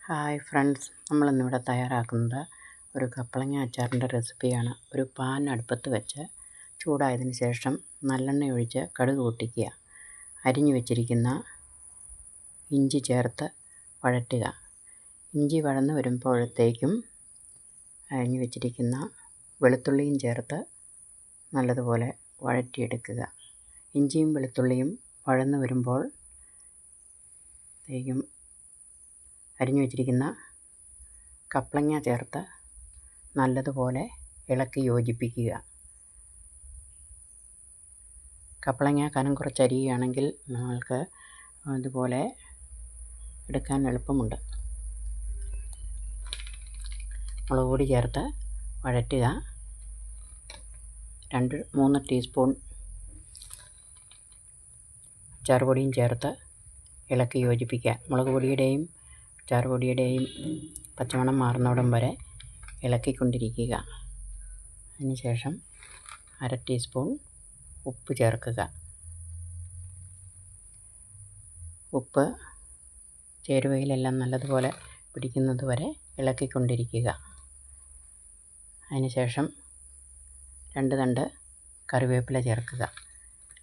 Hi friends, നമ്മളിന്നിവിടെ തയ്യാറാക്കുന്നത് ഒരു കപ്പളങ്ങ അച്ചാറിൻ്റെ റെസിപ്പിയാണ്. ഒരു പാൻ അടുപ്പത്ത് വെച്ച് ചൂടായതിന് ശേഷം നല്ലെണ്ണ ഒഴിച്ച് കടുക് പൊട്ടിക്കുക. അരിഞ്ഞു വെച്ചിരിക്കുന്ന ഇഞ്ചി ചേർത്ത് വഴറ്റുക. ഇഞ്ചി വഴന്ന് വരുമ്പോഴത്തേക്കും അരിഞ്ഞു വെച്ചിരിക്കുന്ന വെളുത്തുള്ളിയും ചേർത്ത് നല്ലതുപോലെ വഴറ്റിയെടുക്കുക. ഇഞ്ചിയും വെളുത്തുള്ളിയും വഴന്ന് വരുമ്പോൾ അരിഞ്ഞു വെച്ചിരിക്കുന്ന കപ്പളങ്ങ ചേർത്ത് നല്ലതുപോലെ ഇളക്കി യോജിപ്പിക്കുക. കപ്പളങ്ങ കനം കുറച്ച് അരിയുകയാണെങ്കിൽ നമ്മൾക്ക് അതുപോലെ എടുക്കാൻ എളുപ്പമുണ്ട്. മുളക് പൊടി ചേർത്ത് വഴറ്റുക. 2-3 ടീസ്പൂൺ അച്ചാർ പൊടിയും ചേർത്ത് ഇളക്കി യോജിപ്പിക്കുക. മുളക് പൊടിയുടെയും അച്ചാർ പൊടിയുടെയും പച്ചമണം മാറുന്നിടം വരെ ഇളക്കിക്കൊണ്ടിരിക്കുക. അതിനുശേഷം 1/2 ടീസ്പൂൺ ഉപ്പ് ചേർക്കുക. ഉപ്പ് ചേരുവയിലെല്ലാം നല്ലതുപോലെ പിടിക്കുന്നത് വരെ ഇളക്കിക്കൊണ്ടിരിക്കുക. അതിനുശേഷം 2 തണ്ട് കറിവേപ്പില ചേർക്കുക.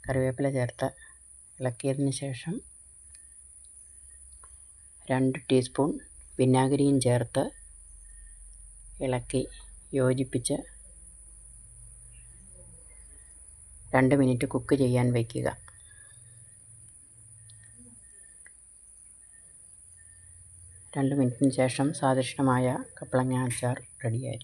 കറിവേപ്പില ചേർത്ത് ഇളക്കിയതിന് ശേഷം 2 ടീസ്പൂൺ വിനാഗിരിയും ചേർത്ത് ഇളക്കി യോജിപ്പിച്ച് 2 മിനിറ്റ് കുക്ക് ചെയ്യാൻ വയ്ക്കുക. 2 മിനിറ്റിന് ശേഷം സ്വാദിഷ്ടമായ കപ്പളങ്ങ അച്ചാർ റെഡിയായി.